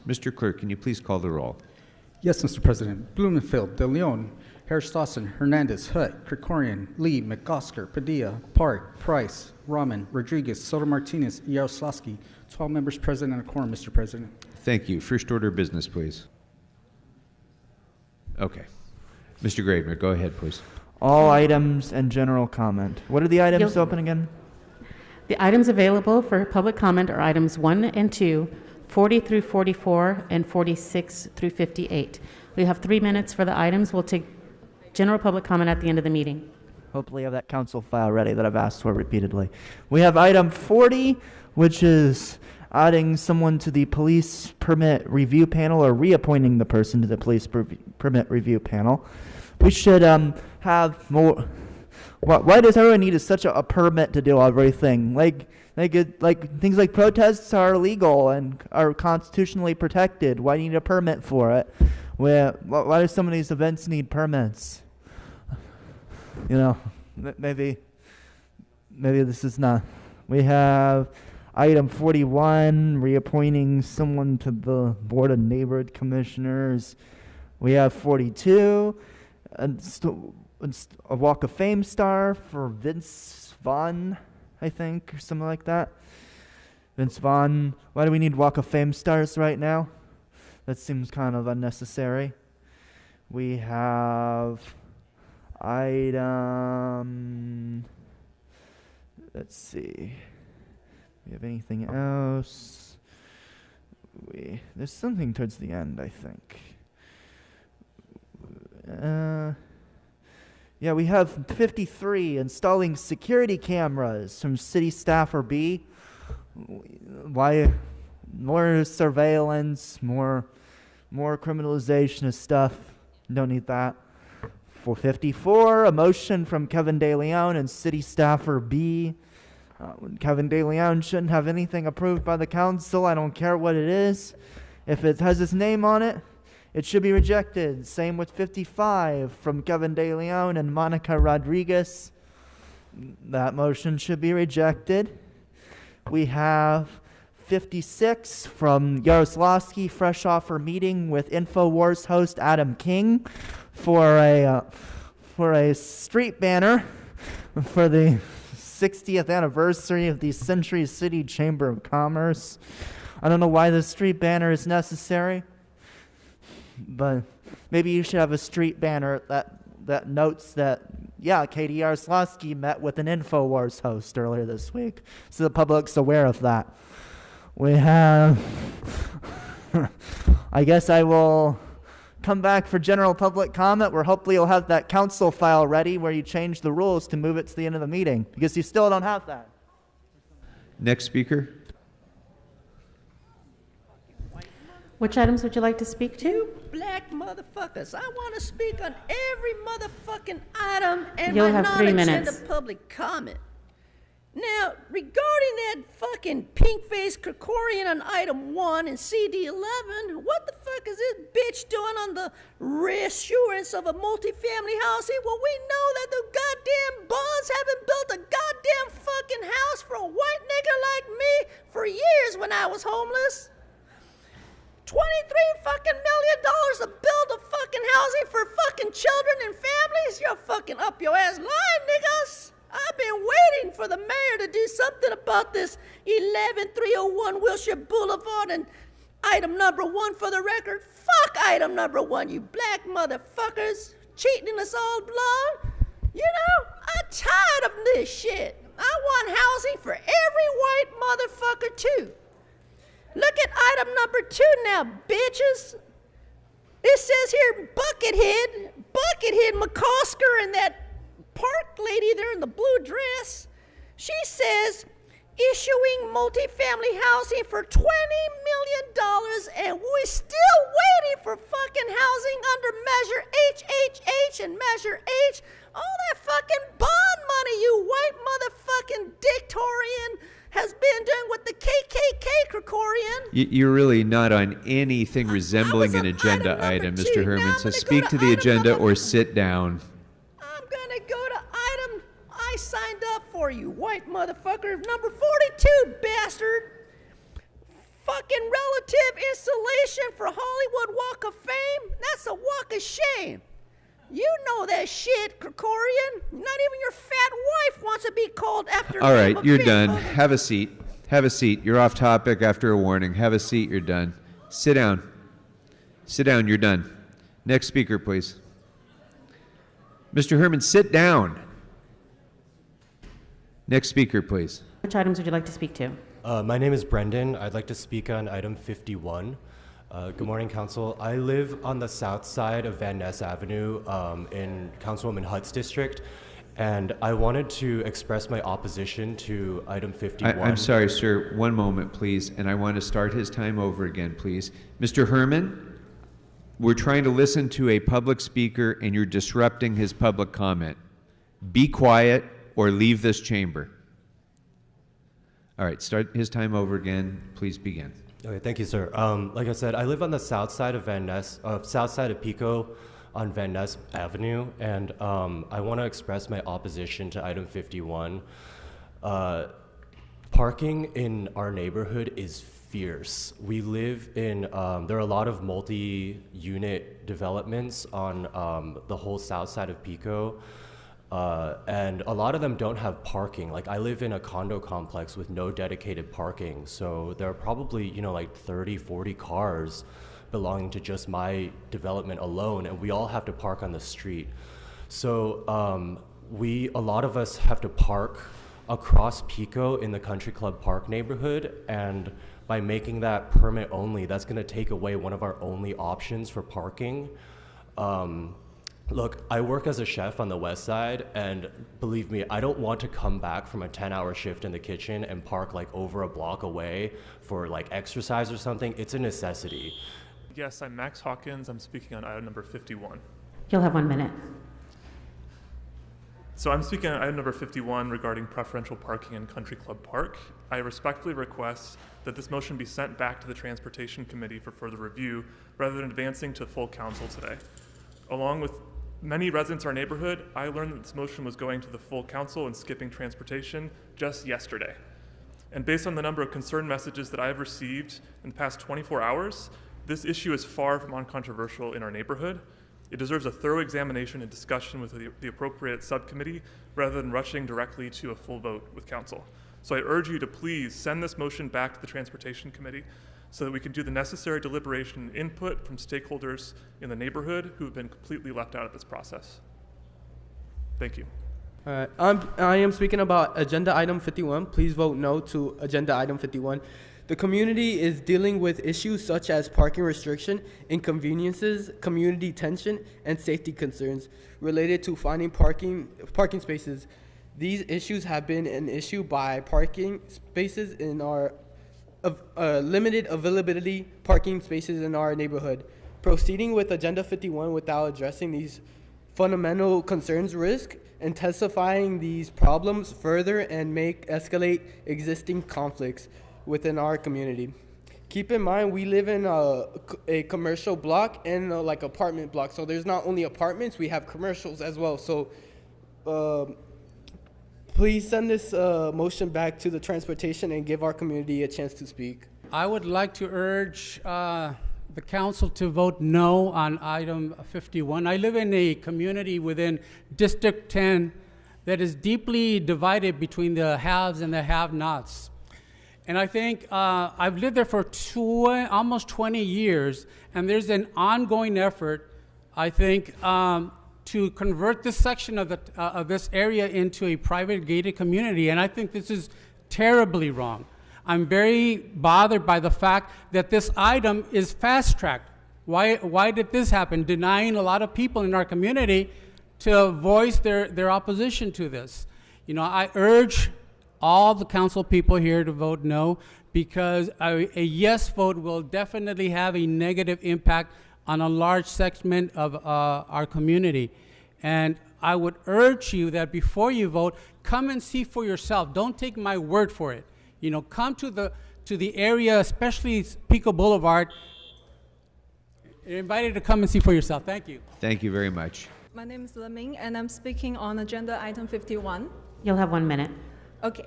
Mr. Clerk, can you please call the roll? Yes, Mr. President. Blumenfield, De Leon, Harris-Dawson, Hernandez, Hutt, Krikorian, Lee, McGosker, Padilla, Park, Price, Rahman, Rodriguez, Soto Martinez, Yaroslavsky. 12 members present and a quorum, Mr. President. Thank you. First order of business, please. Okay. Mr. Gravener, go ahead, please. All items and general comment. What are the items open again? The items available for public comment are items 1 and 2, 40 through 44, and 46 through 58. We have 3 minutes for the items. We'll take general public comment at the end of the meeting. Hopefully you have that council file ready that I've asked for repeatedly. We have item 40, which is adding someone to the police permit review panel or reappointing the person to the police permit review panel. We should have more. Why does everyone need such a permit to do everything? Like things like protests are illegal and are constitutionally protected. Why do you need a permit for it? Why do some of these events need permits? You know, maybe this is not. We have item 41, reappointing someone to the Board of Neighborhood Commissioners. We have 42, a Walk of Fame star for Vince Vaughn, I think, or something like that. Vince Vaughn. Why do we need Walk of Fame stars right now? That seems kind of unnecessary. We have item, let's see. We have anything else? There's something towards the end, I think. Yeah, we have 53, installing security cameras from City Staffer B. Why? More surveillance, more criminalization of stuff. Don't need that. For 54, a motion from Kevin De Leon and City Staffer B. Kevin De Leon shouldn't have anything approved by the council. I don't care what it is. If it has his name on it, it should be rejected. Same with 55 from Kevin De Leon and Monica Rodriguez. That motion should be rejected. We have 56 from Yaroslavsky, fresh off her meeting with InfoWars host Adam King for a street banner for the 60th anniversary of the Century City Chamber of Commerce. I don't know why the street banner is necessary, but maybe you should have a street banner that notes that, yeah, Katie Yaroslavsky met with an InfoWars host earlier this week, so the public's aware of that. We have, I guess I will come back for general public comment, where hopefully you'll have that council file ready where you change the rules to move it to the end of the meeting, because you still don't have that. Next speaker. Which items would you like to speak to? You black motherfuckers. I want to speak on every motherfucking item and You'll my have 3 non-agenda minutes. public comment. Now, regarding that fucking pink-faced Krikorian on item 1 and CD11, what the fuck is this bitch doing on the reassurance of a multifamily housing? Well, we know that the goddamn bonds haven't built a goddamn fucking house for a white nigger like me for years when I was homeless. $23 fucking million to build a fucking housing for fucking children and families? You're fucking up your ass line, niggas. I've been waiting for the mayor to do something about this 11301 Wilshire Boulevard, and item number 1 for the record. Fuck item number 1, you black motherfuckers. Cheating us all blind. You know, I'm tired of this shit. I want housing for every white motherfucker too. Look at item number 2 now, bitches. It says here Buckethead McCosker and that Park lady there in the blue dress. She says issuing multifamily housing for $20 million, and we're still waiting for fucking housing under Measure HHH and Measure H. All that fucking bond money you white motherfucking dictatorian has been doing with the KKK Krikorian. You're really not on anything resembling an agenda item, Mr. Herman, so speak to the agenda or sit down. I'm gonna go to item I signed up for, you white motherfucker. Number 42, bastard. Fucking relative installation that shit, Krikorian. Not even your fat wife wants to be called after All the name right, of you're Big done. Mother. Have a seat. Have a seat. You're off topic after a warning. Have a seat. You're done. Sit down. Sit down. You're done. Next speaker, please. Mr. Herman, sit down. Next speaker, please. Which items would you like to speak to? My name is Brendan. I'd like to speak on item 51. Good morning, Council. I live on the south side of Van Ness Avenue in Councilwoman Hutt's district, and I wanted to express my opposition to item 51. I'm sorry, sir. One moment, please. And I want to start his time over again, please. Mr. Herman, we're trying to listen to a public speaker, and you're disrupting his public comment. Be quiet or leave this chamber. All right, start his time over again. Please begin. Okay, thank you, sir. Like I said, I live on the south side of south side of Pico on Van Ness Avenue, and I want to express my opposition to item 51. Parking in our neighborhood is fierce. We live in, there are a lot of multi-unit developments on the whole south side of Pico. And a lot of them don't have parking. Like, I live in a condo complex with no dedicated parking, so there are probably, you know, like 30, 40 cars belonging to just my development alone, and we all have to park on the street. So a lot of us have to park across Pico in the Country Club Park neighborhood, and by making that permit only, that's gonna take away one of our only options for parking. Look, I work as a chef on the west side, and believe me, I don't want to come back from a 10-hour shift in the kitchen and park like over a block away for like exercise or something. It's a necessity. Yes, I'm Max Hawkins. I'm speaking on item number 51. You'll have 1 minute. So I'm speaking on item number 51 regarding preferential parking in Country Club Park. I respectfully request that this motion be sent back to the Transportation Committee for further review rather than advancing to full council today. Along with many residents in our neighborhood, I learned that this motion was going to the full council and skipping transportation just yesterday. And based on the number of concern messages that I have received in the past 24 hours, this issue is far from uncontroversial in our neighborhood. It deserves a thorough examination and discussion with the appropriate subcommittee rather than rushing directly to a full vote with council. So I urge you to please send this motion back to the Transportation Committee so that we can do the necessary deliberation and input from stakeholders in the neighborhood who have been completely left out of this process. Thank you. I am speaking about agenda item 51. Please vote no to agenda item 51. The community is dealing with issues such as parking restriction, inconveniences, community tension, and safety concerns related to finding parking spaces. These issues have been an issue by parking spaces in our limited availability parking spaces in our neighborhood. Proceeding with agenda 51 without addressing these fundamental concerns risk intensifying these problems further and make escalate existing conflicts within our community. Keep in mind, we live in a commercial block and like apartment block. So there's not only apartments, we have commercials as well. So please send this motion back to the transportation and give our community a chance to speak. I would like to urge the council to vote no on item 51. I live in a community within District 10 that is deeply divided between the haves and the have-nots. And I think I've lived there for almost 20 years, and there's an ongoing effort, I think, to convert this section of this area into a private gated community, and I think this is terribly wrong. I'm very bothered by the fact that this item is fast-tracked. Why did this happen? Denying a lot of people in our community to voice their opposition to this. You know, I urge all the council people here to vote no, because a yes vote will definitely have a negative impact on a large segment of our community. And I would urge you that before you vote, come and see for yourself. Don't take my word for it. You know, come to the area, especially Pico Boulevard. You're invited to come and see for yourself. Thank you. Thank you very much. My name is Leming, and I'm speaking on agenda item 51. You'll have 1 minute. Okay.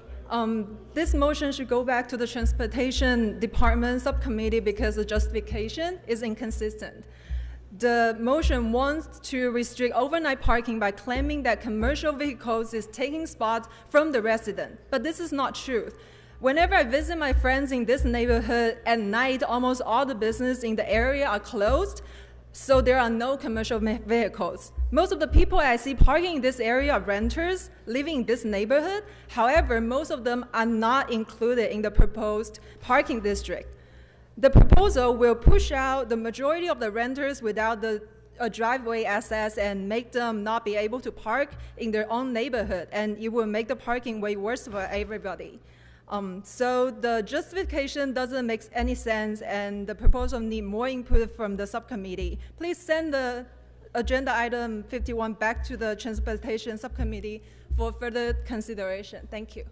This motion should go back to the Transportation Department subcommittee because the justification is inconsistent. The motion wants to restrict overnight parking by claiming that commercial vehicles is taking spots from the resident. But this is not true. Whenever I visit my friends in this neighborhood at night, almost all the businesses in the area are closed, so there are no commercial vehicles. Most of the people I see parking in this area are renters living in this neighborhood. However, most of them are not included in the proposed parking district. The proposal will push out the majority of the renters without a driveway access and make them not be able to park in their own neighborhood, and it will make the parking way worse for everybody. So the justification doesn't make any sense, and the proposal need more input from the subcommittee. Please send the agenda item 51 back to the Transportation Subcommittee for further consideration. Thank you.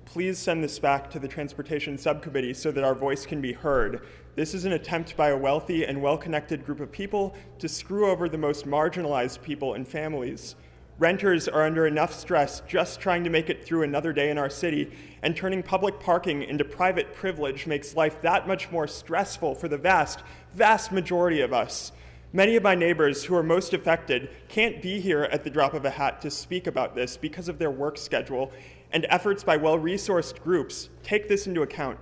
Please send this back to the Transportation Subcommittee so that our voice can be heard. This is an attempt by a wealthy and well-connected group of people to screw over the most marginalized people and families. Renters are under enough stress just trying to make it through another day in our city, and turning public parking into private privilege makes life that much more stressful for the vast, vast majority of us. Many of my neighbors who are most affected can't be here at the drop of a hat to speak about this because of their work schedule, and efforts by well-resourced groups take this into account.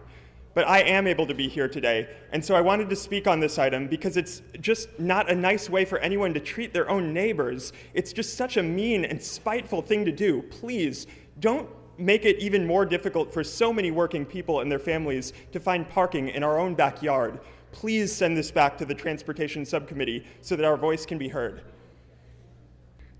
But I am able to be here today, and so I wanted to speak on this item because it's just not a nice way for anyone to treat their own neighbors. It's just such a mean and spiteful thing to do. Please, don't make it even more difficult for so many working people and their families to find parking in our own backyard. Please send this back to the Transportation Subcommittee so that our voice can be heard.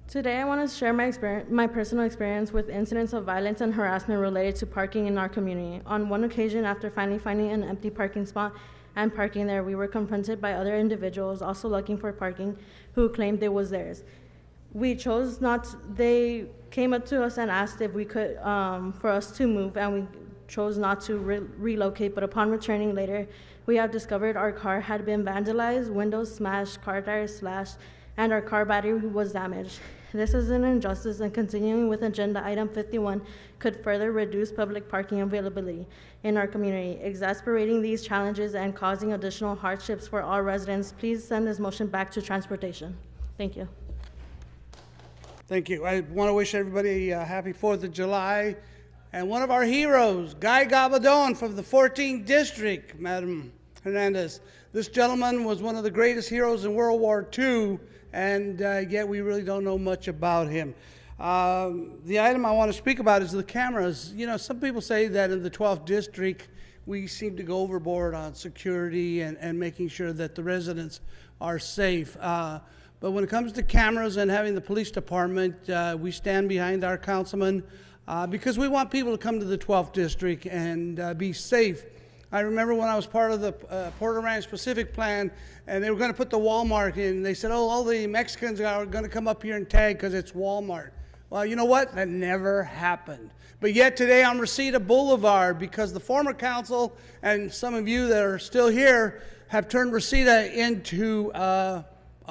Today, I want to share my personal experience with incidents of violence and harassment related to parking in our community. On one occasion, after finally finding an empty parking spot and parking there, we were confronted by other individuals also looking for parking who claimed it was theirs. They came up to us and asked if we could, for us to move, and we chose not to relocate, but upon returning later, we have discovered our car had been vandalized, windows smashed, car tires slashed, and our car battery was damaged. This is an injustice, and continuing with agenda item 51 could further reduce public parking availability in our community, exacerbating these challenges and causing additional hardships for all residents. Please send this motion back to transportation. Thank you. Thank you. I want to wish everybody a happy 4th of July. And one of our heroes, Guy Gabaldon from the 14th District, Madam Hernandez. This gentleman was one of the greatest heroes in World War II, and yet we really don't know much about him. The item I want to speak about is the cameras. You know, some people say that in the 12th District, we seem to go overboard on security and making sure that the residents are safe. But when it comes to cameras and having the police department, we stand behind our councilman because we want people to come to the 12th District and be safe. I remember when I was part of the Porter Ranch Pacific Plan, and they were going to put the Walmart in. They said, oh, all the Mexicans are going to come up here and tag because it's Walmart. Well, you know what? That never happened. But yet today on Reseda Boulevard, because the former council and some of you that are still here have turned Reseda into a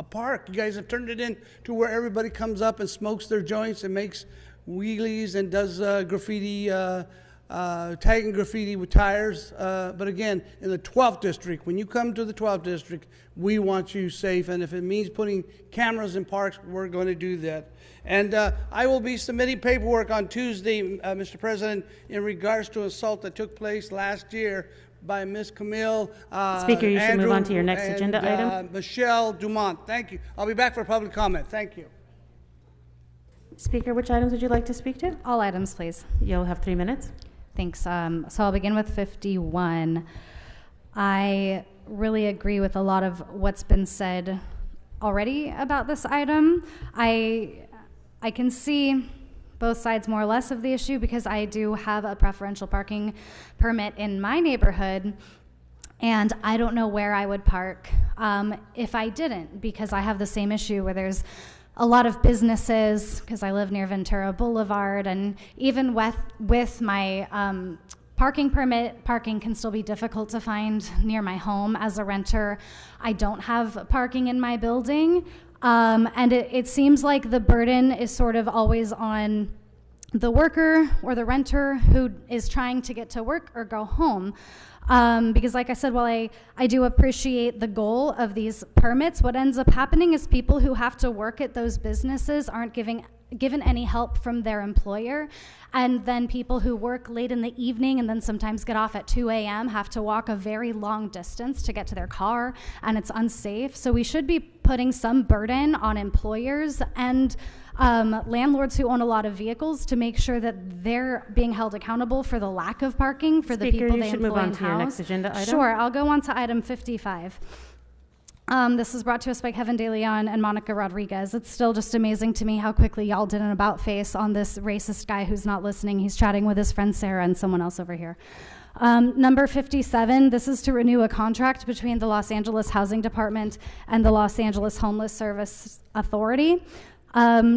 park. You guys have turned it into where everybody comes up and smokes their joints and makes wheelies and does graffiti, tagging graffiti with tires. But again, in the 12th District, when you come to the 12th District, we want you safe. And if it means putting cameras in parks, we're going to do that. And I will be submitting paperwork on Tuesday, Mr. President, in regards to assault that took place last year by Ms. Camille, Speaker, you should Andrew, move on to your next and, agenda item. Michelle Dumont. Thank you. I'll be back for public comment. Thank you. Speaker, which items would you like to speak to? All items, please. You'll have 3 minutes. Thanks. So I'll begin with 51. I really agree with a lot of what's been said already about this item. I can see both sides more or less of the issue because I do have a preferential parking permit in my neighborhood, and I don't know where I would park if I didn't, because I have the same issue where there's a lot of businesses, because I live near Ventura Boulevard, and even with my parking permit, parking can still be difficult to find near my home. As a renter, I don't have parking in my building, and it seems like the burden is sort of always on the worker or the renter who is trying to get to work or go home. Because like I said, while I do appreciate the goal of these permits, what ends up happening is people who have to work at those businesses aren't given any help from their employer, and then people who work late in the evening and then sometimes get off at 2 a.m. have to walk a very long distance to get to their car, and it's unsafe. So we should be putting some burden on employers and landlords who own a lot of vehicles to make sure that they're being held accountable for the lack of parking for the people they you should employ move on and to your next house. agenda item. Sure, I'll go on to item 55. This is brought to us by Kevin De Leon and Monica Rodriguez. It's still just amazing to me how quickly y'all did an about face on this racist guy who's not listening. He's chatting with his friend Sarah and someone else over here. Number 57, this is to renew a contract between the Los Angeles Housing Department and the Los Angeles Homeless Service Authority.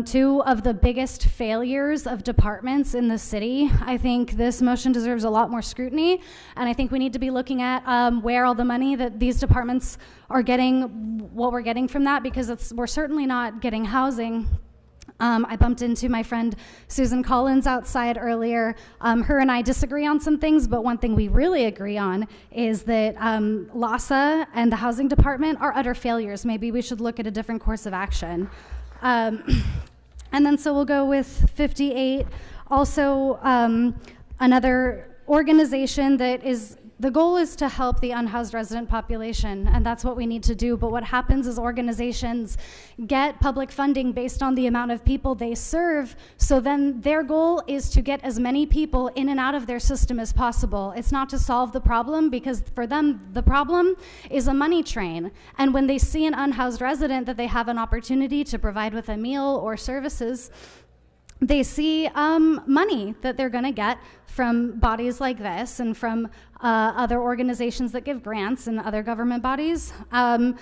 Two of the biggest failures of departments in the city. I think this motion deserves a lot more scrutiny, and I think we need to be looking at where all the money that these departments are getting, what we're getting from that, because we're certainly not getting housing. I bumped into my friend Susan Collins outside earlier. Her and I disagree on some things, but one thing we really agree on is that LASA and the housing department are utter failures. Maybe we should look at a different course of action. And then so we'll go with 58. Also, another organization that is, the goal is to help the unhoused resident population, and that's what we need to do. But what happens is organizations get public funding based on the amount of people they serve, so then their goal is to get as many people in and out of their system as possible. It's not to solve the problem, because for them, the problem is a money train. And when they see an unhoused resident that they have an opportunity to provide with a meal or services, they see money that they're going to get from bodies like this and from other organizations that give grants and other government bodies. And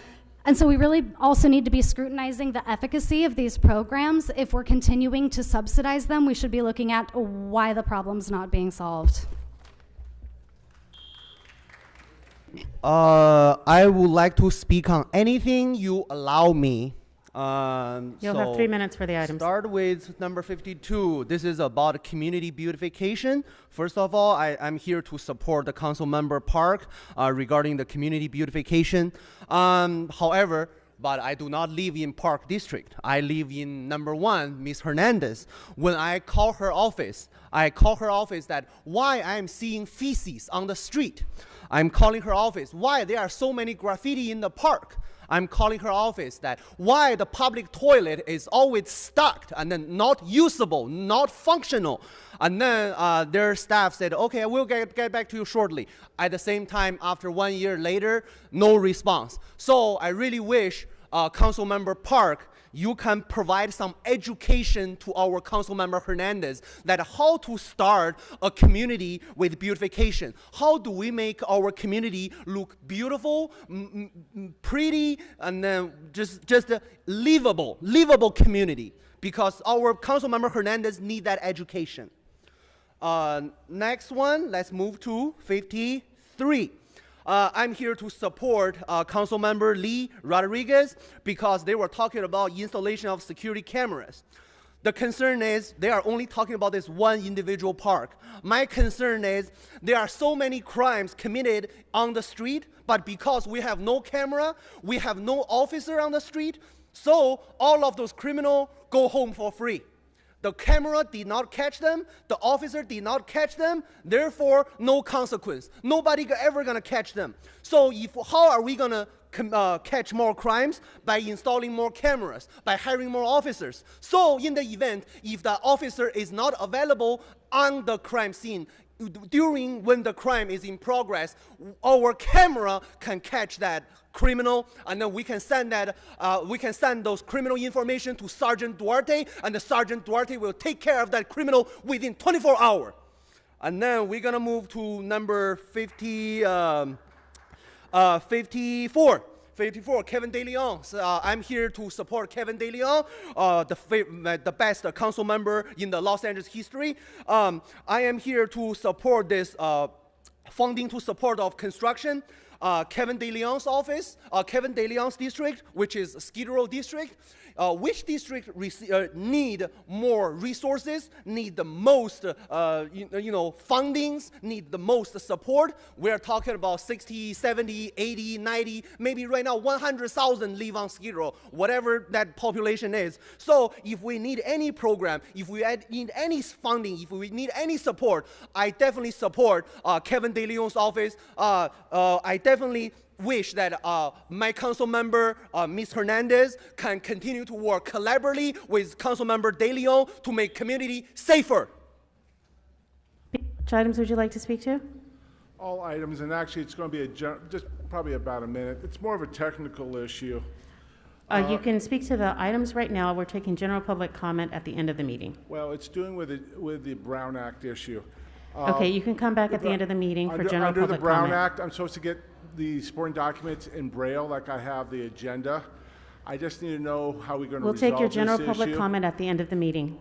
so we really also need to be scrutinizing the efficacy of these programs. If we're continuing to subsidize them, we should be looking at why the problem's not being solved. I would like to speak on anything you allow me. You'll have 3 minutes for the items. Start with number 52. This is about community beautification. First of all, I'm here to support the council member Park regarding the community beautification. However, but I do not live in Park District. I live in number 1, Ms. Hernandez. When I call her office, that why I'm seeing feces on the street. I'm calling her office why there are so many graffiti in the park. I'm calling her office that why the public toilet is always stuck and then not usable, not functional. And then their staff said, okay, I will get back to you shortly. At the same time, after 1 year later, no response. So I really wish Council Member Park, you can provide some education to our council member Hernandez that how to start a community with beautification. How do we make our community look beautiful, pretty, and then just a livable community? Because our council member Hernandez need that education. Next one, let's move to 53. I'm here to support Council Member Lee Rodriguez because they were talking about installation of security cameras. The concern is they are only talking about this one individual park. My concern is there are so many crimes committed on the street, but because we have no camera, we have no officer on the street, so all of those criminals go home for free. The camera did not catch them, the officer did not catch them, therefore no consequence. Nobody ever gonna catch them. So how are we gonna catch more crimes? By installing more cameras, by hiring more officers. So in the event, if the officer is not available on the crime scene, during when the crime is in progress, our camera can catch that criminal, and then we can send those criminal information to Sergeant Duarte, and the Sergeant Duarte will take care of that criminal within 24 hours. And then we're gonna move to number 54. 54, Kevin De Leon. I'm here to support Kevin De Leon, the best council member in the Los Angeles history. I am here to support this funding to support of construction. Kevin De Leon's office, Kevin De Leon's district, which is Skid Row district. Which district need more resources, need the most fundings, need the most support? We're talking about 60, 70, 80, 90, maybe right now 100,000 live on Skid Row, whatever that population is. So if we need any program, if we need any funding, if we need any support, I definitely support Kevin De Leon's office. I definitely wish that my council member, Ms. Hernandez, can continue to work collaboratively with council member De Leon to make community safer. Which items would you like to speak to? All items, and actually it's going to be just probably about a minute. It's more of a technical issue. You can speak to the items right now. We're taking general public comment at the end of the meeting. Well, it's doing with the Brown Act issue. Okay, you can come back at the end of the meeting for general public comment. Under the Brown Act, I'm supposed to get the supporting documents in Braille like I have the agenda. I just need to know how we're going to resolve this issue. We'll take your general public comment at the end of the meeting.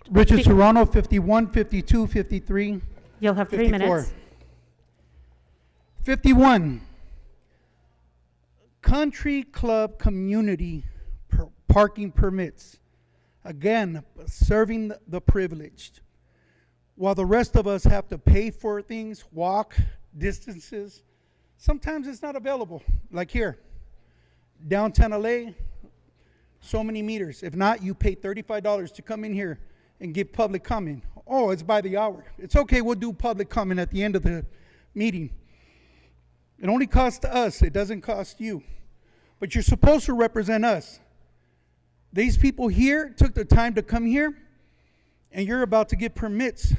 Richard Serrano, 51, 52, 53. You'll have 3 minutes. 51. Country club community parking permits. Again, serving the privileged. While the rest of us have to pay for things, walk distances, sometimes it's not available. Like here, downtown LA, so many meters. If not, you pay $35 to come in here and give public comment. Oh, it's by the hour. It's okay, we'll do public comment at the end of the meeting. It only costs us, it doesn't cost you. But you're supposed to represent us. These people here took the time to come here, and you're about to get permits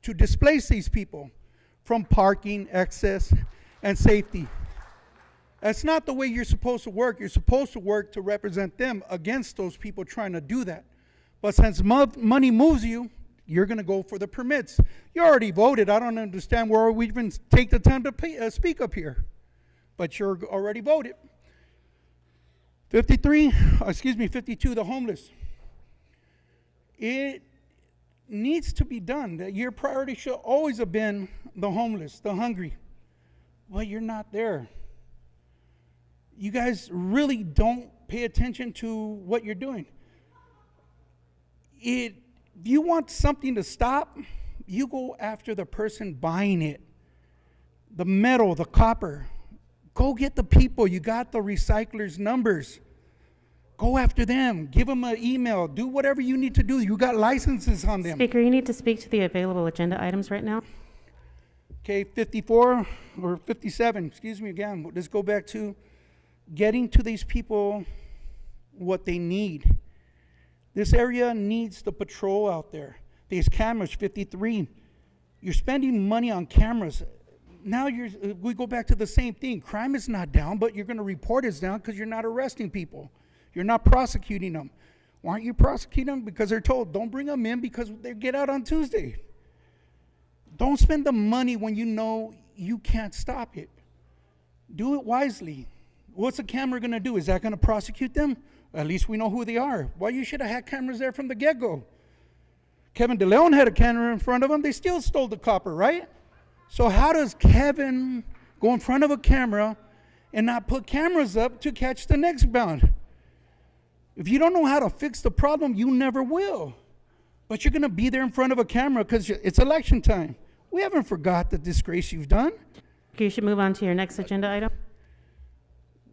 to displace these people from parking, access, and safety. That's not the way you're supposed to work. You're supposed to work to represent them against those people trying to do that. But since money moves you, you're going to go for the permits. You already voted. I don't understand why we even take the time to speak up here. But you're already voted. 52, the homeless. It needs to be done. That your priority should always have been the homeless, the hungry. Well, you're not there. You guys really don't pay attention to what you're doing. If you want something to stop, you go after the person buying it. The metal, the copper. Go get the people. You got the recyclers' numbers. Go after them. Give them an email. Do whatever you need to do. You got licenses on them. Speaker, you need to speak to the available agenda items right now. Okay, 54 or 57, excuse me again. Let's go back to getting to these people what they need. This area needs the patrol out there. These cameras, 53. You're spending money on cameras. Now we go back to the same thing. Crime is not down, but you're going to report it's down because you're not arresting people. You're not prosecuting them. Why aren't you prosecuting them? Because they're told, don't bring them in because they get out on Tuesday. Don't spend the money when you know you can't stop it. Do it wisely. What's a camera going to do? Is that going to prosecute them? At least we know who they are. Well, you should have had cameras there from the get-go. Kevin De Leon had a camera in front of him. They still stole the copper, right? So how does Kevin go in front of a camera and not put cameras up to catch the next bound? If you don't know how to fix the problem, you never will. But you're going to be there in front of a camera because it's election time. We haven't forgot the disgrace you've done. Okay, you should move on to your next agenda item.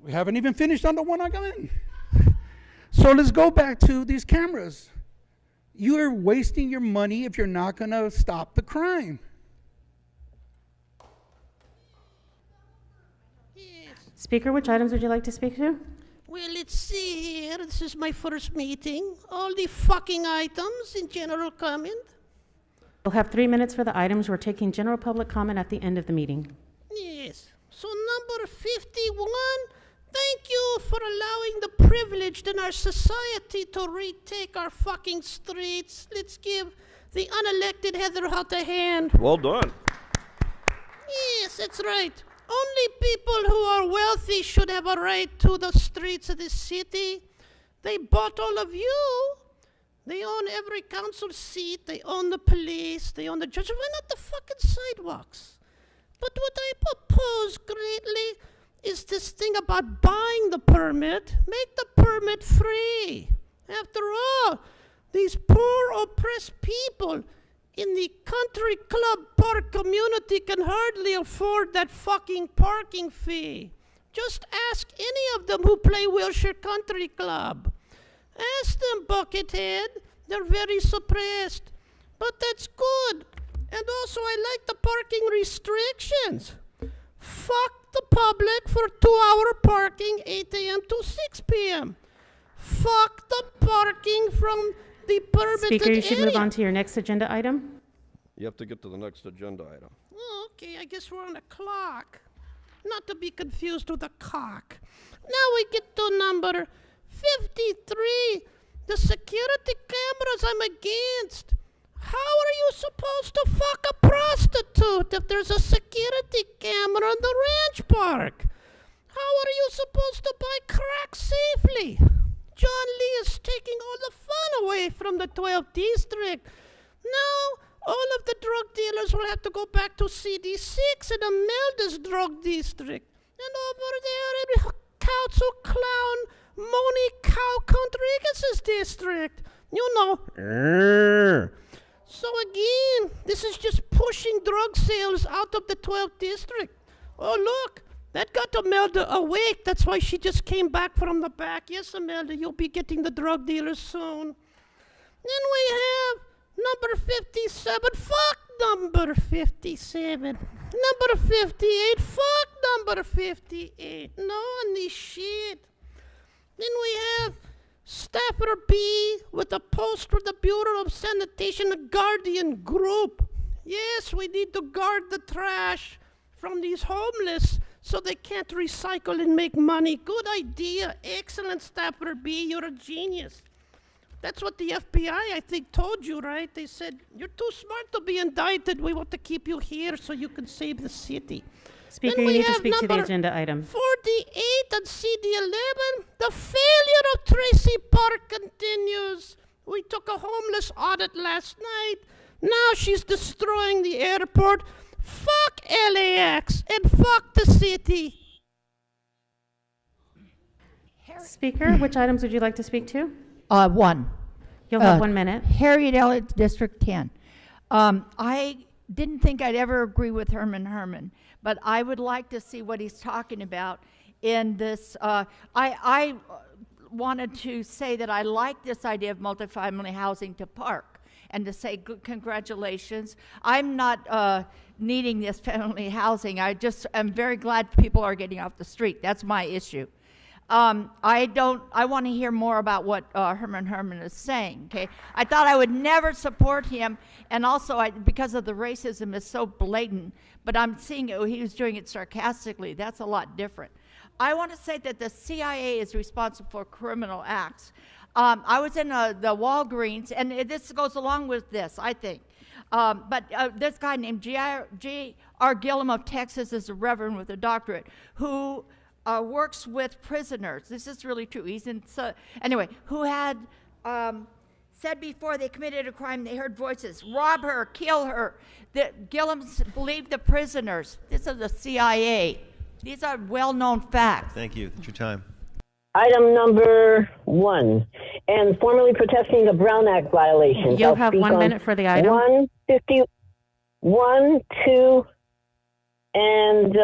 We haven't even finished on the one I got in. So let's go back to these cameras. You're wasting your money if you're not going to stop the crime. Speaker, which items would you like to speak to? Well, let's see here. This is my first meeting. All the fucking items in general comment. We'll have 3 minutes for the items. We're taking general public comment at the end of the meeting. Yes. So number 51, thank you for allowing the privileged in our society to retake our fucking streets. Let's give the unelected Heather Hutt a hand. Well done. Yes, that's right. Only people who are wealthy should have a right to the streets of this city. They bought all of you. They own every council seat. They own the police. They own the judges. Why not the fucking sidewalks? But what I propose greatly is this thing about buying the permit. Make the permit free. After all, these poor oppressed people in the country club park community can hardly afford that fucking parking fee. Just ask any of them who play Wilshire Country Club. Ask them, Buckethead. They're very suppressed. But that's good. And also, I like the parking restrictions. Fuck the public for 2-hour parking, 8 a.m. to 6 p.m. Fuck the parking from the permitted Speaker, you should area. move on to your next agenda item. You have to get to the next agenda item. Oh, okay, I guess we're on a clock. Not to be confused with a cock. Now we get to number 53. The security cameras I'm against. How are you supposed to fuck a prostitute if there's a security camera in the ranch park? How are you supposed to buy crack safely? John Lee is taking all the fun away from the 12th district. Now, all of the drug dealers will have to go back to CD6 in Imelda's drug district. And over there in Council Clown Moni Cow Rodriguez's district. You know. So again, this is just pushing drug sales out of the 12th district. Oh, look. That got Imelda awake. That's why she just came back from the back. Yes, Imelda, you'll be getting the drug dealers soon. Then we have number 57. Fuck number 57. Number 58. Fuck number 58. No on this shit. Then we have Staffer B with a post for the Bureau of Sanitation, a Guardian group. Yes, we need to guard the trash from these homeless so they can't recycle and make money. Good idea. Excellent, Staffer B. You're a genius. That's what the FBI, I think, told you, right? They said, you're too smart to be indicted. We want to keep you here so you can save the city. Speaker, you need to speak to the agenda item. 48 on CD11. The failure of Tracy Park continues. We took a homeless audit last night. Now she's destroying the airport. Fuck LAX and fuck the city. Speaker, which items would you like to speak to? One. You'll have 1 minute. Harriet Elliott, District 10. I didn't think I'd ever agree with Herman, but I would like to see what he's talking about in this. I wanted to say that I like this idea of multifamily housing to park and to say congratulations. I'm not needing this family housing. I'm very glad people are getting off the street. That's my issue. I want to hear more about what Herman is saying, okay? I thought I would never support him, and also because of the racism is so blatant, but I'm seeing he was doing it sarcastically. That's a lot different. I want to say that the CIA is responsible for criminal acts. I was in the Walgreens, and this goes along with this, I think. But this guy named J.R. Gillum of Texas is a reverend with a doctorate who works with prisoners. This is really true. Who had said before they committed a crime, they heard voices, rob her, kill her. Gillums believed the prisoners. This is the CIA. These are well-known facts. Thank you. That's your time. Item number 1, and formally protesting the Brown Act violations. You'll have 1 minute for the item. 151, 2, and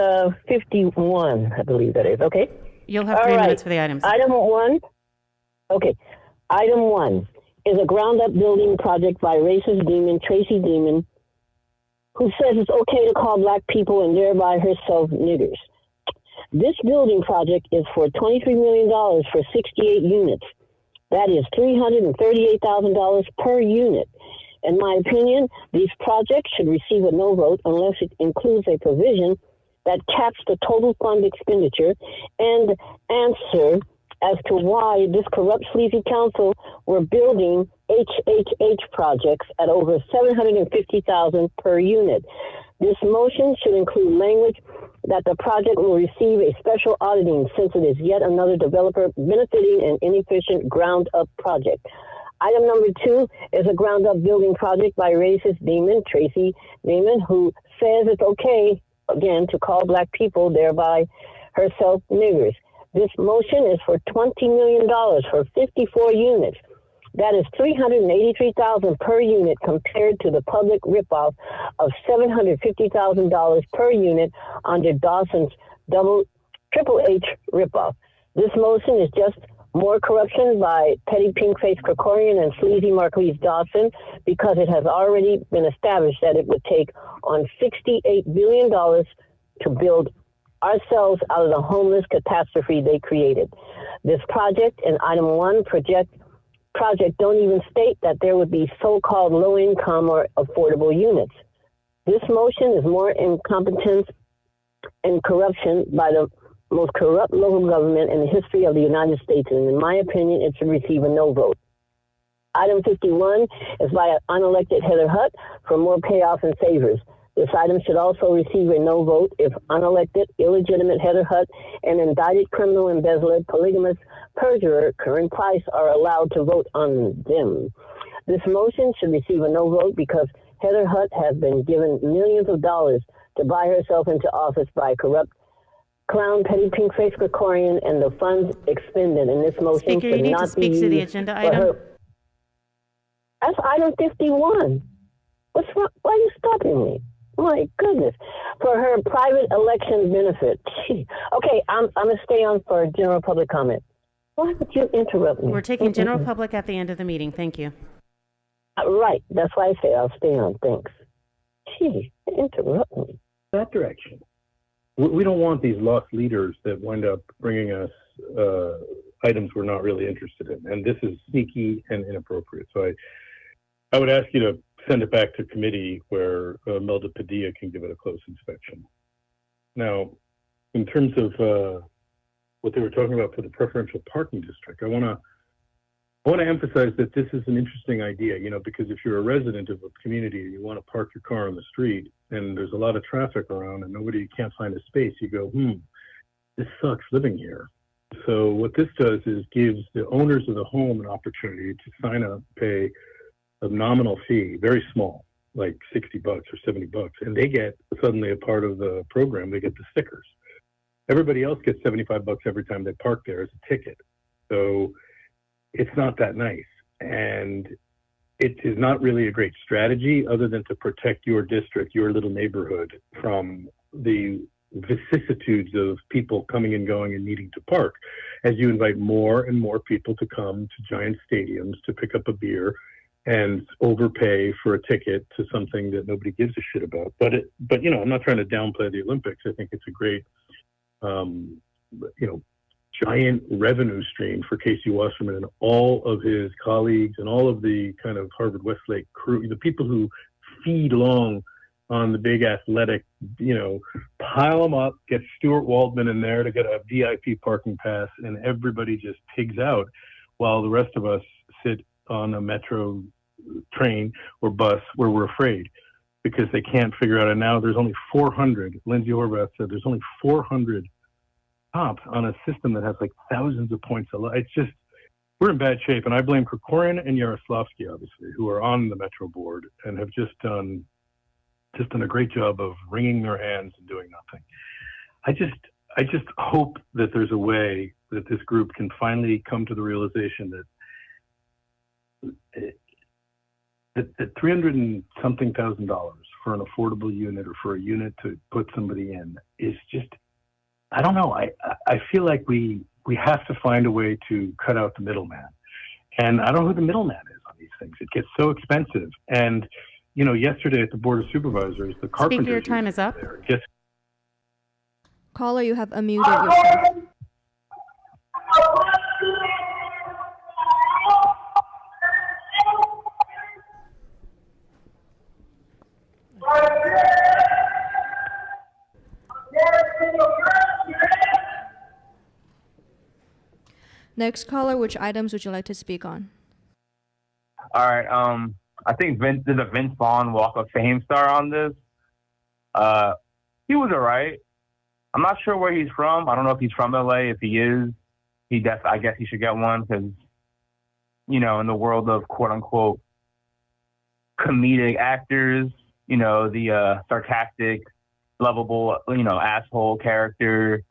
51, I believe that is. Okay. You'll have 3 minutes for the items. Item 1. Okay. Item 1 is a ground-up building project by racist demon Tracy Demon, who says it's okay to call black people and thereby herself niggers. This building project is for $23 million for 68 units. That is $338,000 per unit. In my opinion, these projects should receive a no vote unless it includes a provision that caps the total fund expenditure and answer as to why this corrupt, sleazy council were building HHH projects at over $750,000 per unit. This motion should include language that the project will receive a special auditing since it is yet another developer benefiting an inefficient ground-up project. Item number 2 is a ground-up building project by racist demon, Tracy Demon, who says it's okay, again, to call black people, thereby herself, niggers. This motion is for $20 million for 54 units. That is $383,000 per unit compared to the public ripoff of $750,000 per unit under Dawson's Triple H ripoff. This motion is just more corruption by petty pink-faced Krikorian and sleazy Marquise Dawson because it has already been established that it would take on $68 billion to build ourselves out of the homeless catastrophe they created. This project and item 1 project don't even state that there would be so-called low-income or affordable units. This motion is more incompetence and corruption by the most corrupt local government in the history of the United States, and in my opinion, it should receive a no vote. Item 51 is by an unelected Heather Hutt for more payoff and favors. This item should also receive a no vote if unelected, illegitimate Heather Hutt and indicted criminal embezzler, polygamous perjurer, Curran Price are allowed to vote on them. This motion should receive a no vote because Heather Hutt has been given millions of dollars to buy herself into office by corrupt clown petty pink-faced Krikorian, and the funds expended in this motion Speaker, you should need to not be speak to the used agenda for item. her. That's item 51. What's wrong? Why are you stopping me? My goodness. For her private election benefit. Gee. Okay, I'm going to stay on for general public comment. Why would you interrupt me? We're taking general public at the end of the meeting. Thank you. Right. That's why I say I'll stay on. Thanks. Gee, interrupt me. That direction. We don't want these lost leaders that wind up bringing us items we're not really interested in. And this is sneaky and inappropriate. So I would ask you to send it back to committee where Melda Padilla can give it a close inspection. Now, in terms of what they were talking about for the preferential parking district, I want to emphasize that this is an interesting idea, because if you're a resident of a community and you want to park your car on the street and there's a lot of traffic around and nobody can't find a space, you go, this sucks living here. So what this does is gives the owners of the home an opportunity to sign up, pay a nominal fee, very small, like $60 or $70, and they get suddenly a part of the program. They get the stickers. Everybody else gets $75 every time they park there as a ticket. So it's not that nice. And it is not really a great strategy other than to protect your district, your little neighborhood from the vicissitudes of people coming and going and needing to park as you invite more and more people to come to giant stadiums to pick up a beer and overpay for a ticket to something that nobody gives a shit about. But I'm not trying to downplay the Olympics. I think it's a great, giant revenue stream for Casey Wasserman and all of his colleagues and all of the kind of Harvard Westlake crew, the people who feed along on the big athletic, pile them up, get Stuart Waldman in there to get a VIP parking pass, and everybody just pigs out while the rest of us sit on a metro train or bus where we're afraid because they can't figure out. And now there's only 400. Lindsay Horvath said there's only 400 cops on a system that has like thousands of points. It's just, we're in bad shape. And I blame Krikorian and Yaroslavsky, obviously, who are on the Metro board and have just done a great job of wringing their hands and doing nothing. I just hope that there's a way that this group can finally come to the realization that $300 and something thousand for an affordable unit or for a unit to put somebody in is just, I don't know. I feel like we have to find a way to cut out the middleman. And I don't know who the middleman is on these things. It gets so expensive. And, yesterday at the Board of Supervisors, the carpenters... Speaker, your time is up. Caller, you have unmuted yourself. Next caller, which items would you like to speak on? All right. I think there's a Vince Vaughn Walk of Fame star on this. He was all right. I'm not sure where he's from. I don't know if he's from LA. If he is, I guess he should get one because, you know, in the world of quote unquote comedic actors, you know, the sarcastic, lovable, you know, asshole character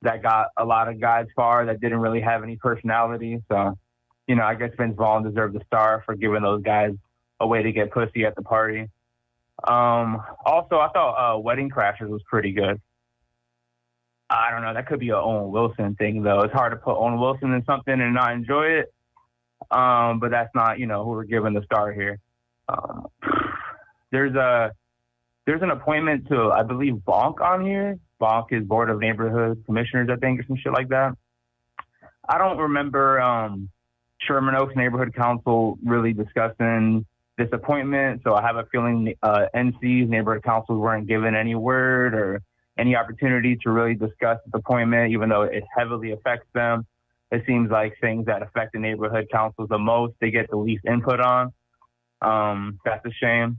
that got a lot of guys far that didn't really have any personality. So, you know, I guess Vince Vaughn deserved a star for giving those guys a way to get pussy at the party. Also, I thought Wedding Crashers was pretty good. I don't know. That could be an Owen Wilson thing, though. It's hard to put Owen Wilson in something and not enjoy it. But that's not, you know, who we're giving the star here. There's an appointment to, I believe, Bonk on here. Bonk is Board of Neighborhood Commissioners, I think, or some shit like that. I don't remember Sherman Oaks Neighborhood Council really discussing this appointment, so I have a feeling NC's neighborhood councils weren't given any word or any opportunity to really discuss this appointment, even though it heavily affects them. It seems like things that affect the neighborhood councils the most, they get the least input on. That's a shame.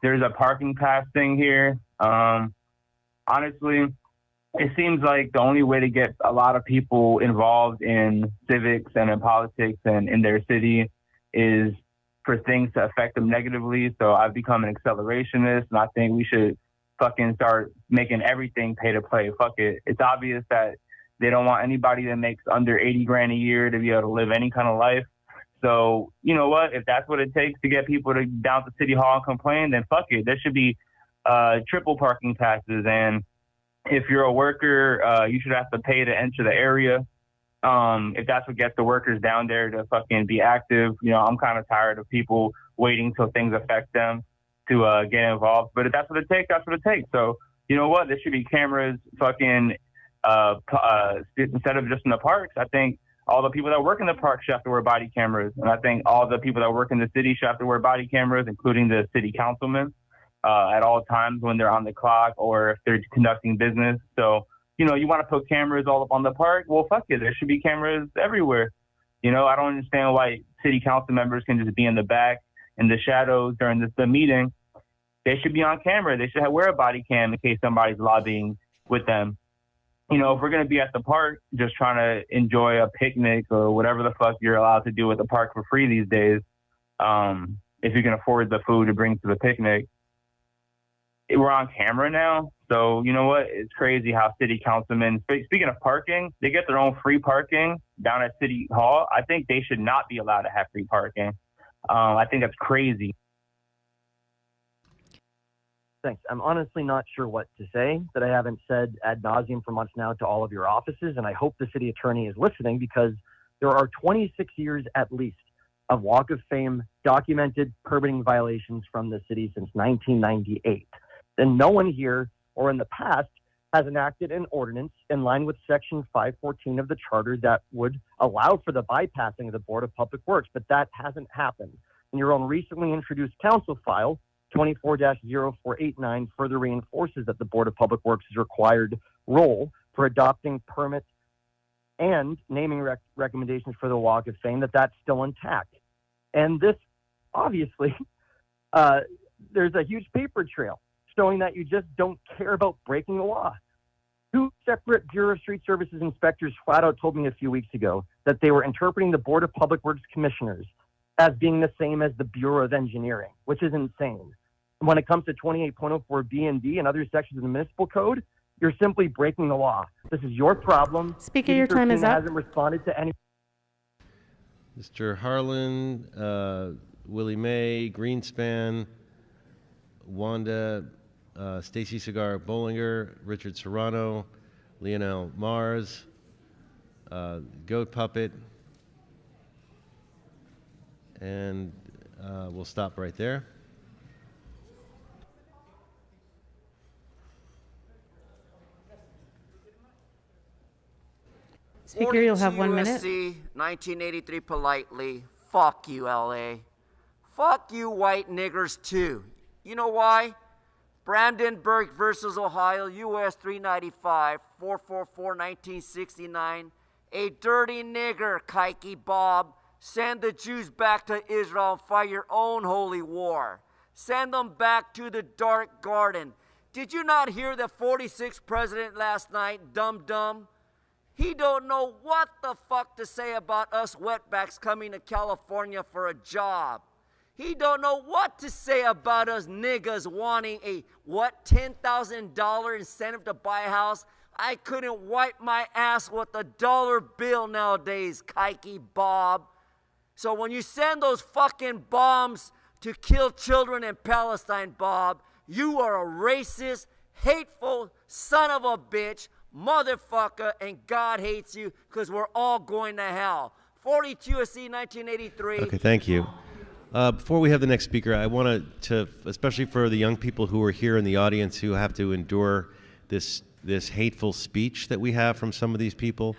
There's a parking pass thing here. Honestly, it seems like the only way to get a lot of people involved in civics and in politics and in their city is for things to affect them negatively. So I've become an accelerationist, and I think we should fucking start making everything pay to play. Fuck it. It's obvious that they don't want anybody that makes under 80 grand a year to be able to live any kind of life. So, you know what? If that's what it takes to get people to down to City Hall and complain, then fuck it. There should be triple parking passes. And if you're a worker, you should have to pay to enter the area. If that's what gets the workers down there to fucking be active. You know, I'm kind of tired of people waiting till things affect them to get involved. But if that's what it takes, that's what it takes. So, you know what? There should be cameras fucking instead of just in the parks. I think all the people that work in the park should have to wear body cameras. And I think all the people that work in the city should have to wear body cameras, including the city councilmen, at all times when they're on the clock or if they're conducting business. So, you know, you want to put cameras all up on the park? Well, fuck it. There should be cameras everywhere. You know, I don't understand why city council members can just be in the back in the shadows during the meeting. They should be on camera. They should wear a body cam in case somebody's lobbying with them. You know, if we're going to be at the park just trying to enjoy a picnic or whatever the fuck you're allowed to do at the park for free these days, if you can afford the food to bring to the picnic, we're on camera now. So, you know what? It's crazy how city councilmen, speaking of parking, they get their own free parking down at City Hall. I think they should not be allowed to have free parking. I think that's crazy. Thanks. I'm honestly not sure what to say that I haven't said ad nauseum for months now to all of your offices, and I hope the city attorney is listening because there are 26 years at least of Walk of Fame documented permitting violations from the city since 1998. And no one here or in the past has enacted an ordinance in line with Section 514 of the Charter that would allow for the bypassing of the Board of Public Works, but that hasn't happened. And your own recently introduced council file, 24-0489, further reinforces that the Board of Public Works' required role for adopting permits and naming recommendations for the Walk of Fame, that's still intact. And this, obviously, there's a huge paper trail showing that you just don't care about breaking the law. Two separate Bureau of Street Services inspectors flat out told me a few weeks ago that they were interpreting the Board of Public Works commissioners as being the same as the Bureau of Engineering, which is insane. When it comes to 28.04 B and D and other sections of the municipal code, you're simply breaking the law. This is your problem. Speaker, your time is up. Hasn't responded to any. Mr. Harlan, Willie Mae, Greenspan, Wanda, Stacy Cigar Bollinger, Richard Serrano, Lionel Mars, Goat Puppet, and we'll stop right there. Speaker, you'll have 1 minute. USC, 1983 politely. Fuck you, LA. Fuck you, white niggers, too. You know why? Brandenburg versus Ohio, US 395, 444, 1969. A dirty nigger, Kike Bob. Send the Jews back to Israel and fight your own holy war. Send them back to the dark garden. Did you not hear the 46th president last night, dum-dum? He don't know what the fuck to say about us wetbacks coming to California for a job. He don't know what to say about us niggas wanting a, what, $10,000 incentive to buy a house? I couldn't wipe my ass with a dollar bill nowadays, Kike Bob. So when you send those fucking bombs to kill children in Palestine, Bob, you are a racist, hateful son of a bitch, motherfucker, and God hates you because we're all going to hell. 42 USC 1983. Okay, thank you. Before we have the next speaker, I want to, especially for the young people who are here in the audience who have to endure this hateful speech that we have from some of these people.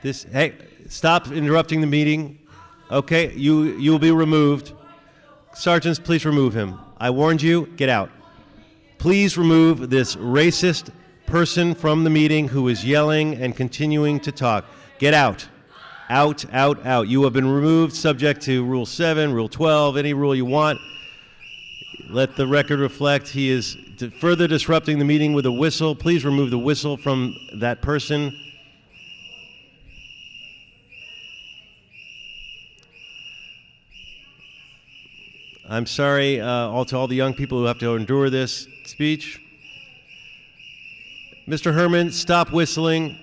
Hey, stop interrupting the meeting. Okay, you will be removed. Sergeants, please remove him. I warned you, get out. Please remove this racist person from the meeting who is yelling and continuing to talk. Get out. Out, out, out. You have been removed subject to Rule 7, Rule 12, any rule you want. Let the record reflect he is further disrupting the meeting with a whistle. Please remove the whistle from that person. I'm sorry to all the young people who have to endure this speech. Mr. Herman, stop whistling.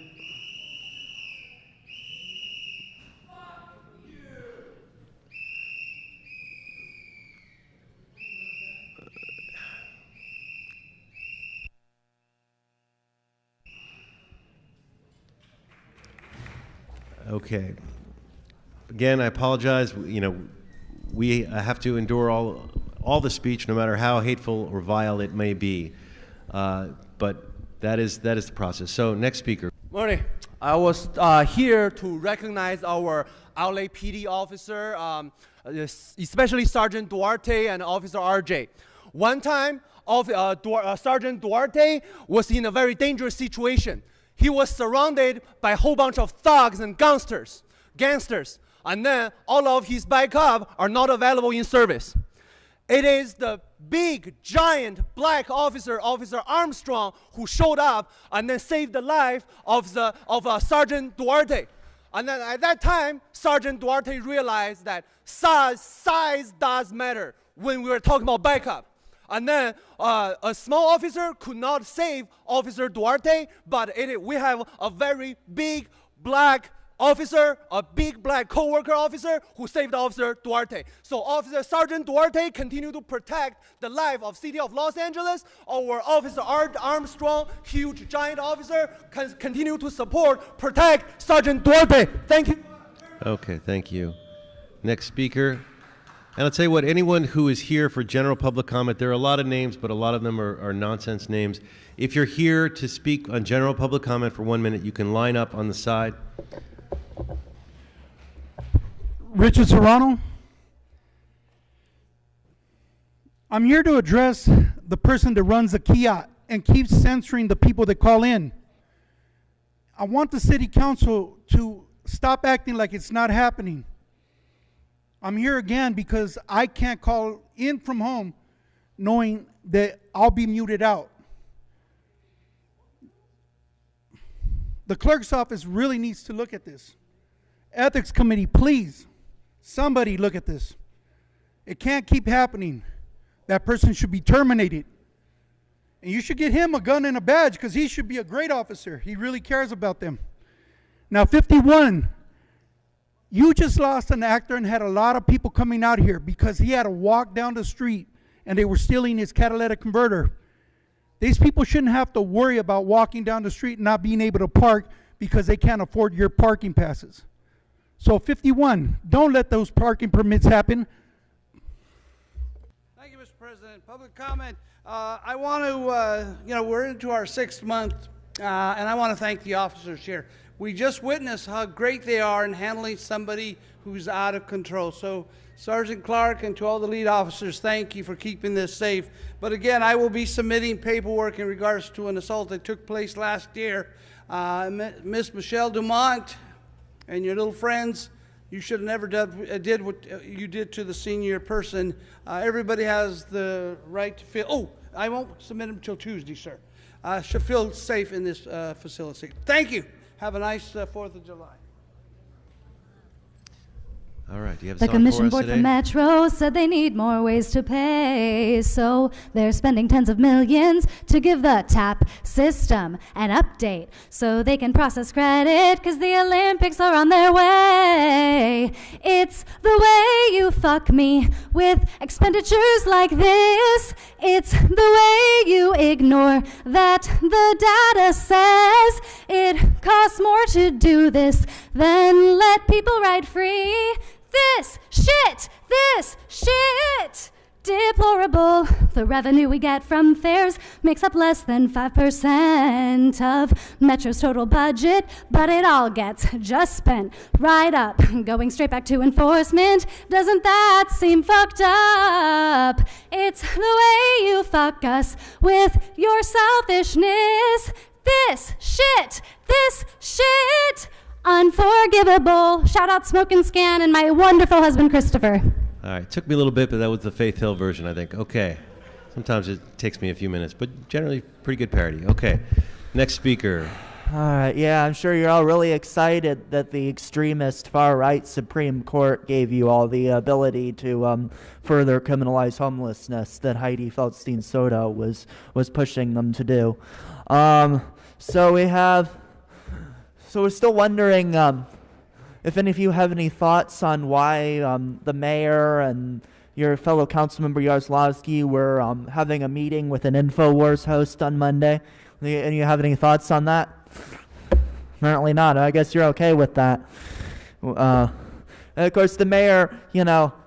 Okay. Again, I apologize. We have to endure all the speech, no matter how hateful or vile it may be. But that is the process. So, next speaker. Morning. I was here to recognize our LA PD officer, especially Sergeant Duarte and Officer RJ. One time, Sergeant Duarte was in a very dangerous situation. He was surrounded by a whole bunch of thugs and gangsters, and then all of his backup are not available in service. It is the big, giant black officer, Officer Armstrong, who showed up and then saved the life of Sergeant Duarte. And then at that time, Sergeant Duarte realized that size does matter when we were talking about backup. And then a small officer could not save Officer Duarte, but we have a very big black officer, a big black co-worker officer who saved Officer Duarte. So Sergeant Duarte continued to protect the life of City of Los Angeles. Our Officer Armstrong, huge giant officer, continue to protect Sergeant Duarte. Thank you. Okay, thank you. Next speaker. And I'll tell you what, anyone who is here for general public comment, there are a lot of names, but a lot of them are nonsense names. If you're here to speak on general public comment for 1 minute, you can line up on the side. Richard Serrano. I'm here to address the person that runs the kiosk and keeps censoring the people that call in. I want the city council to stop acting like it's not happening. I'm here again because I can't call in from home knowing that I'll be muted out. The clerk's office really needs to look at this. Ethics committee, please, somebody look at this. It can't keep happening. That person should be terminated. And you should get him a gun and a badge because he should be a great officer. He really cares about them. Now, 51. You just lost an actor and had a lot of people coming out here because he had to walk down the street and they were stealing his catalytic converter. These people shouldn't have to worry about walking down the street and not being able to park because they can't afford your parking passes. So 51, don't let those parking permits happen. Thank you, Mr. President. Public comment. I want to, we're into our 6th month, and I want to thank the officers here. We just witnessed how great they are in handling somebody who's out of control. So Sergeant Clark and to all the lead officers, thank you for keeping this safe. But again, I will be submitting paperwork in regards to an assault that took place last year. Miss Michelle Dumont and your little friends You should have never did what you did to the senior person. Everybody has the right to feel, oh, I won't submit them till Tuesday, sir. Should feel safe in this facility. Thank you. Have a nice 4th of July. All right, do you have a The song Commission for Board us for today? Metro said they need more ways to pay, so they're spending tens of millions to give the TAP system an update so they can process credit because the Olympics are on their way. It's the way you fuck me with expenditures like this. It's the way you ignore that the data says it costs more to do this than let people ride free. This shit, deplorable. The revenue we get from fares makes up less than 5% of Metro's total budget, but it all gets just spent right up, going straight back to enforcement. Doesn't that seem fucked up? It's the way you fuck us with your selfishness. This shit, unforgivable. Shout out Smoke and Scan and my wonderful husband, Christopher. All right, took me a little bit, but that was the Faith Hill version, I think. Okay. Sometimes it takes me a few minutes, but generally pretty good parody. Okay. Next speaker. All right, yeah, I'm sure you're all really excited that the extremist far-right Supreme Court gave you all the ability to further criminalize homelessness that Heidi Feldstein-Soto was pushing them to do. So we're still wondering if any of you have any thoughts on why the mayor and your fellow council member Yaroslavsky were having a meeting with an InfoWars host on Monday. And you have any thoughts on that? Apparently not. I guess you're okay with that. And of course, the mayor,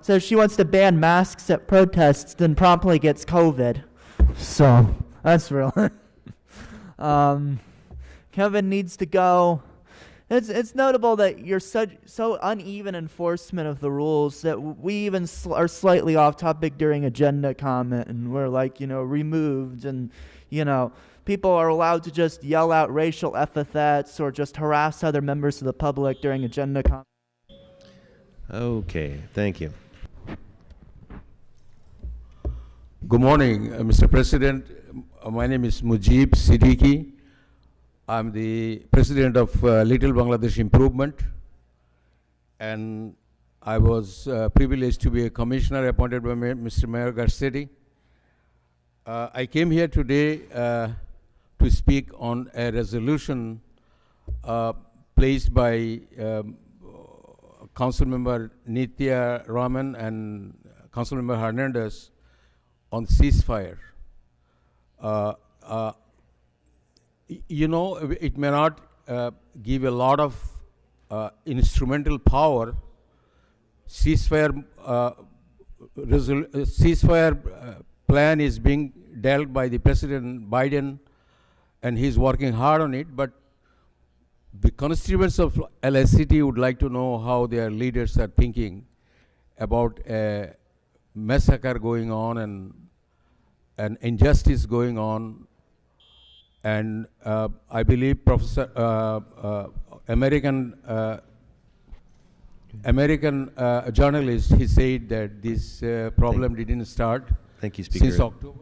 says she wants to ban masks at protests, then promptly gets COVID. So that's real. Kevin needs to go. It's notable that you're so uneven enforcement of the rules that we even are slightly off topic during agenda comment, and we're removed, and people are allowed to just yell out racial epithets or just harass other members of the public during agenda comment. Okay, thank you. Good morning, Mr. President. My name is Mujib Siddiqui. I'm the president of Little Bangladesh Improvement, and I was privileged to be a commissioner appointed by Mr. Mayor Garcetti. I came here today to speak on a resolution placed by Councilmember Nitya Raman and Councilmember Hernandez on ceasefire. It may not give a lot of instrumental power. Ceasefire plan is being dealt by the President Biden, and he's working hard on it. But the constituents of LSCT would like to know how their leaders are thinking about a massacre going on and an injustice going on. And I believe American journalist, he said that this problem didn't start Thank you, Speaker. since October.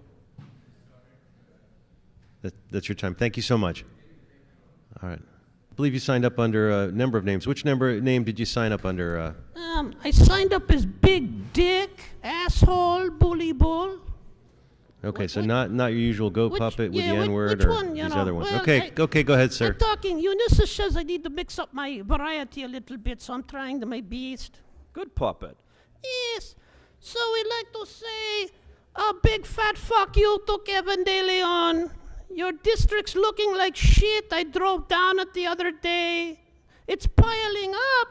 That's your time. Thank you so much. All right. I believe you signed up under a number of names. Which name did you sign up under? I signed up as Big Dick, Asshole, Bully Bull. Okay, so not your usual goat puppet with the N-word which or one, these know? other ones. Well, Okay, go ahead, sir. I'm talking, Eunice says I need to mix up my variety a little bit, so I'm trying to my beast. Good puppet. Yes. So we'd like to say a big fat fuck you to Kevin De Leon. Your district's looking like shit. I drove down it the other day. It's piling up.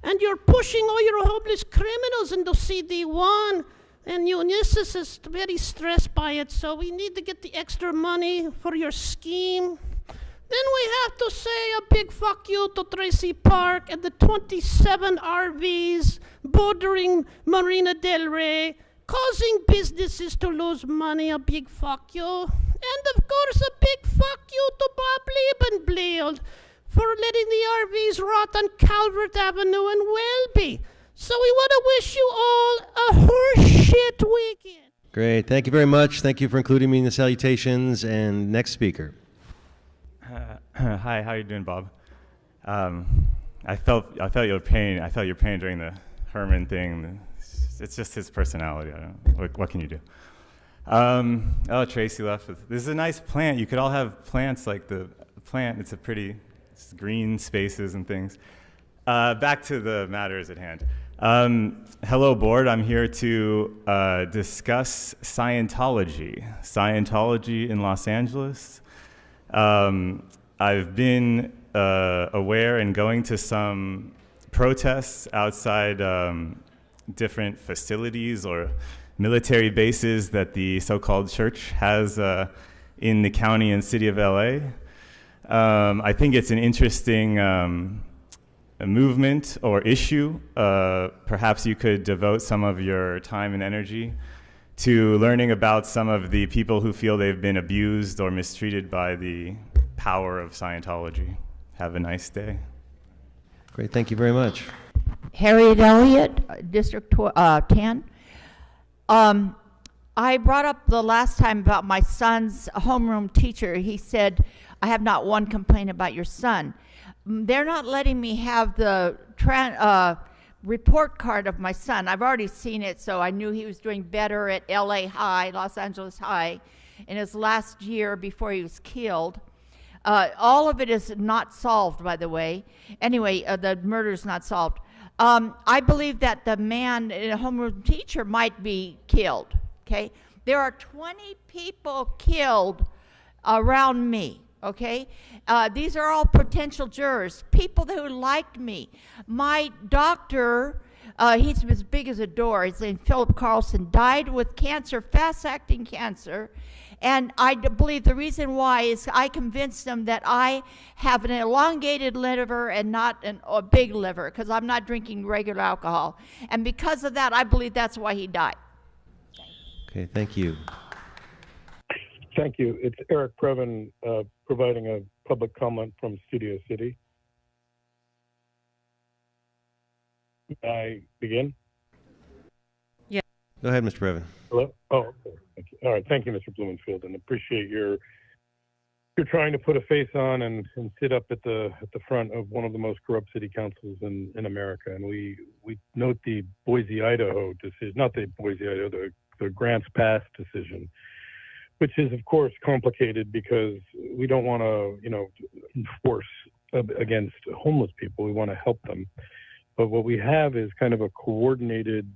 And you're pushing all your homeless criminals into CD1. And Eunice is very stressed by it, so we need to get the extra money for your scheme. Then we have to say a big fuck you to Tracy Park and the 27 RVs bordering Marina Del Rey, causing businesses to lose money. A big fuck you. And of course, a big fuck you to Bob Liebenblatt for letting the RVs rot on Calvert Avenue in Welby. So we want to wish you all a horseshit weekend. Great. Thank you very much. Thank you for including me in the salutations. And next speaker. Hi, how you doing, Bob? I felt your pain. I felt your pain during the Herman thing. It's just his personality. I don't, what can you do? Oh, Tracy left. This is a nice plant. You could all have plants like the plant. It's it's green spaces and things. Back to the matters at hand. Hello, board. I'm here to discuss Scientology. Scientology in Los Angeles. I've been aware and going to some protests outside different facilities or military bases that the so-called church has in the county and city of LA. I think it's an interesting a movement or issue. Perhaps you could devote some of your time and energy to learning about some of the people who feel they've been abused or mistreated by the power of Scientology. Have a nice day. Great, thank you very much. Harriet Elliott, District 10. I brought up the last time about my son's homeroom teacher. He said, I have not one complaint about your son. They're not letting me have the report card of my son. I've already seen it, so I knew he was doing better at LA High, Los Angeles High, in his last year before he was killed. All of it is not solved, by the way. Anyway, the murder is not solved. I believe that the man, a homeroom teacher, might be killed, okay? There are 20 people killed around me, okay? These are all potential jurors, people who liked me. My doctor, he's as big as a door, his name Philip Carlson, died with cancer, fast-acting cancer. And I believe the reason why is I convinced them that I have an elongated liver and not a big liver, because I'm not drinking regular alcohol. And because of that, I believe that's why he died. Okay, thank you. Thank you. It's Eric Previn providing a public comment from Studio City. May I begin? Yeah. Go ahead, Mr. Previn. Hello? Oh, okay. Thank you. All right. Thank you, Mr. Blumenfield, and appreciate you're trying to put a face on and sit up at the front of one of the most corrupt city councils in America. And we note the Boise, Idaho decision, not the Boise, Idaho, the Grants Pass decision, which is of course complicated because we don't want to, enforce against homeless people. We want to help them. But what we have is kind of a coordinated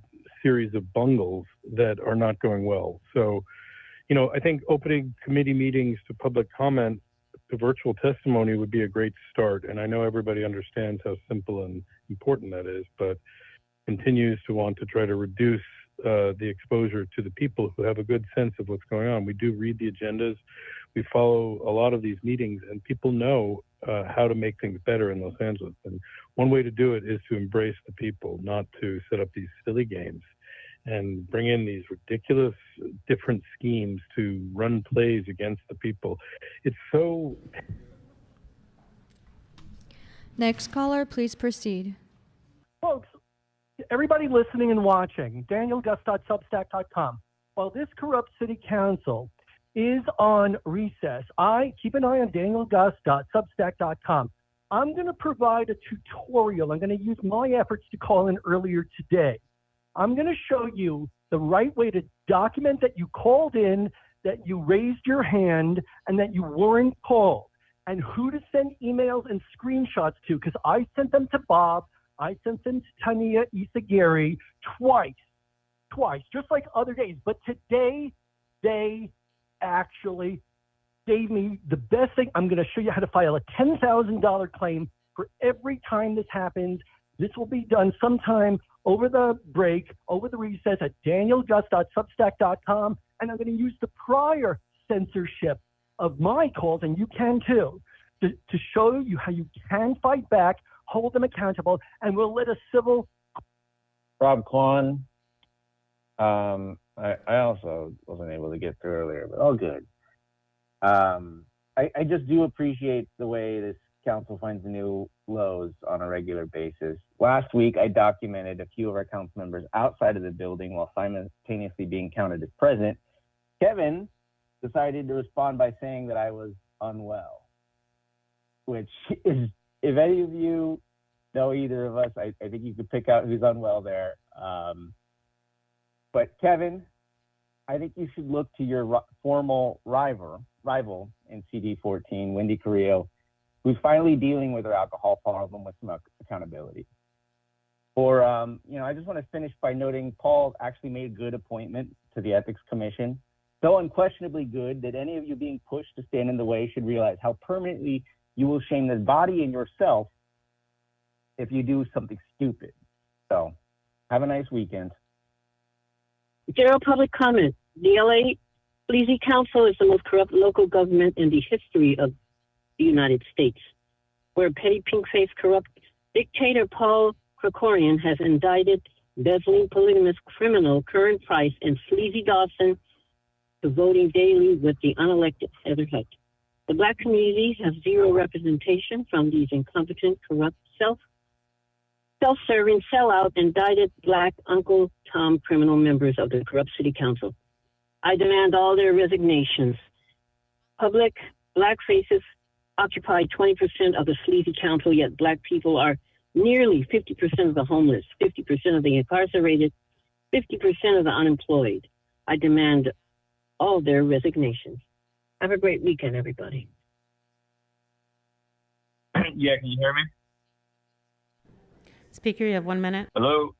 series of bungles that are not going well. So, I think opening committee meetings to public comment, to virtual testimony would be a great start. And I know everybody understands how simple and important that is, but continues to want to try to reduce the exposure to the people who have a good sense of what's going on. We do read the agendas. We follow a lot of these meetings, and people know how to make things better in Los Angeles. And one way to do it is to embrace the people, not to set up these silly games and bring in these ridiculous different schemes to run plays against the people. It's so... Next caller, please proceed. Folks, everybody listening and watching, danielgus.substack.com. While this corrupt city council is on recess, keep an eye on danielgus.substack.com. I'm going to provide a tutorial. I'm going to use my efforts to call in earlier today. I'm going to show you the right way to document that you called in, that you raised your hand, and that you weren't called, and who to send emails and screenshots to, because I sent them to Bob, I sent them to Tania Isagiri twice, just like other days. But today, they actually gave me the best thing. I'm going to show you how to file a $10,000 claim for every time this happens. This will be done sometime over the break, over the recess at danielgus.substack.com. And I'm going to use the prior censorship of my calls, and you can too, to show you how you can fight back, hold them accountable, and we'll let a civil... Rob Kwan. I also wasn't able to get through earlier, but all good. I just do appreciate the way this council finds new lows on a regular basis. Last week, I documented a few of our council members outside of the building while simultaneously being counted as present. Kevin decided to respond by saying that I was unwell, which is, if any of you know either of us, I think you could pick out who's unwell there. But Kevin, I think you should look to your formal rival in CD14, Wendy Carrillo, who's finally dealing with her alcohol problem with some accountability. Or, I just want to finish by noting Paul actually made a good appointment to the Ethics Commission. So unquestionably good that any of you being pushed to stand in the way should realize how permanently you will shame the body and yourself if you do something stupid. So, have a nice weekend. General public comment. The LA Sleazy Council is the most corrupt local government in the history of the United States, where petty pink-faced corrupt dictator Paul Krikorian has indicted bezzling polygamous criminal Curran Price and Sleazy Dawson to voting daily with the unelected Heather Hutt. The Black community has zero representation from these incompetent, corrupt, self-serving, sellout, indicted Black Uncle Tom criminal members of the corrupt city council. I demand all their resignations. Public Black faces occupy 20% of the sleazy council, yet Black people are nearly 50% of the homeless, 50% of the incarcerated, 50% of the unemployed. I demand all their resignations. Have a great weekend, everybody. Yeah, can you hear me? Speaker, you have 1 minute. Hello?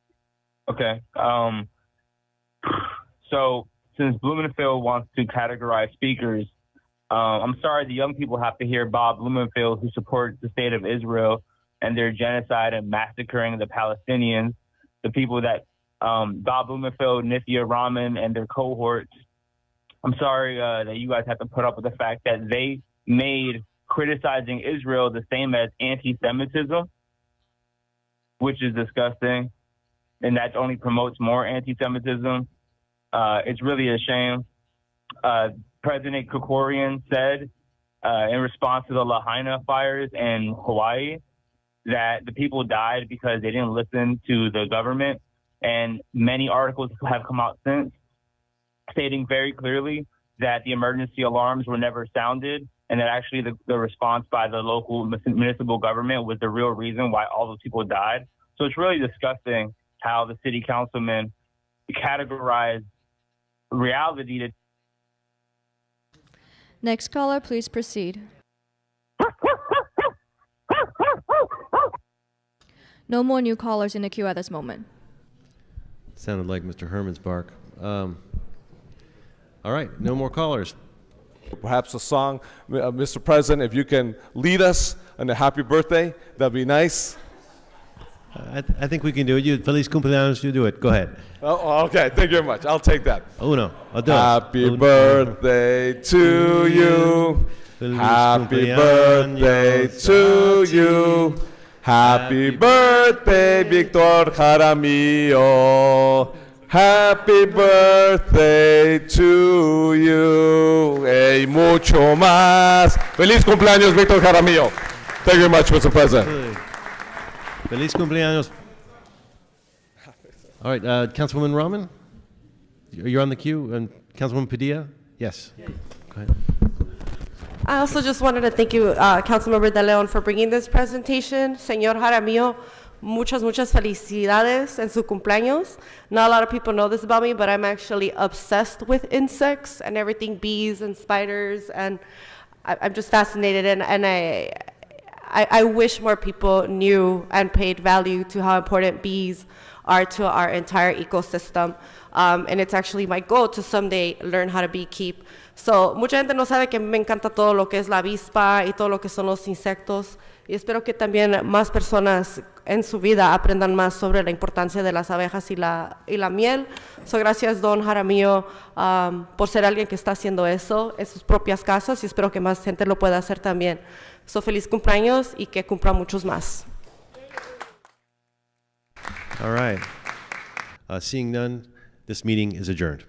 Okay. So since Blumenfield wants to categorize speakers, I'm sorry the young people have to hear Bob Blumenfield, who supports the state of Israel and their genocide and massacring the Palestinians, the people that Bob Blumenfield, Nithya Raman, and their cohorts. I'm sorry that you guys have to put up with the fact that they made criticizing Israel the same as anti-Semitism, which is disgusting, and that only promotes more anti-Semitism. It's really a shame. President Krikorian said in response to the Lahaina fires in Hawaii that the people died because they didn't listen to the government, and many articles have come out since stating very clearly that the emergency alarms were never sounded, and that actually the response by the local municipal government was the real reason why all those people died. So it's really disgusting how the city councilmen categorize reality to. Next caller, please proceed. No more new callers in the queue at this moment. Sounded like Mr. Herman's bark. All right, no more callers. Perhaps a song, Mr. President, if you can lead us on a happy birthday, that'd be nice. I think we can do it. You, Feliz cumpleaños, you do it. Go ahead. Oh, okay, thank you very much. I'll take that. Uno, dos. Happy birthday to you. Happy birthday to you. Happy birthday, Victor Jaramillo. Happy birthday to you. Y mucho más. Feliz cumpleaños, Victor Jaramillo. Thank you very much, Mr. President. Feliz cumpleaños. All right, Councilwoman Rahman, you're on the queue, and Councilwoman Padilla? Yes. Go ahead. I also just wanted to thank you, Councilmember De Leon, for bringing this presentation. Señor Jaramillo, muchas felicidades en su cumpleaños. Not a lot of people know this about me, but I'm actually obsessed with insects and everything bees and spiders, and I'm just fascinated, and I wish more people knew and paid value to how important bees are to our entire ecosystem. And it's actually my goal to someday learn how to beekeep. So, mucha gente no sabe que me encanta todo lo que es la avispa y todo lo que son los insectos. Y espero que también más personas en su vida aprendan más sobre la importancia de las abejas y la miel. So, gracias, don Jaramillo, por ser alguien que está haciendo eso en sus propias casas, y espero que más gente lo pueda hacer también. So, feliz cumpleaños y que cumpla muchos más. All right. Seeing none, this meeting is adjourned.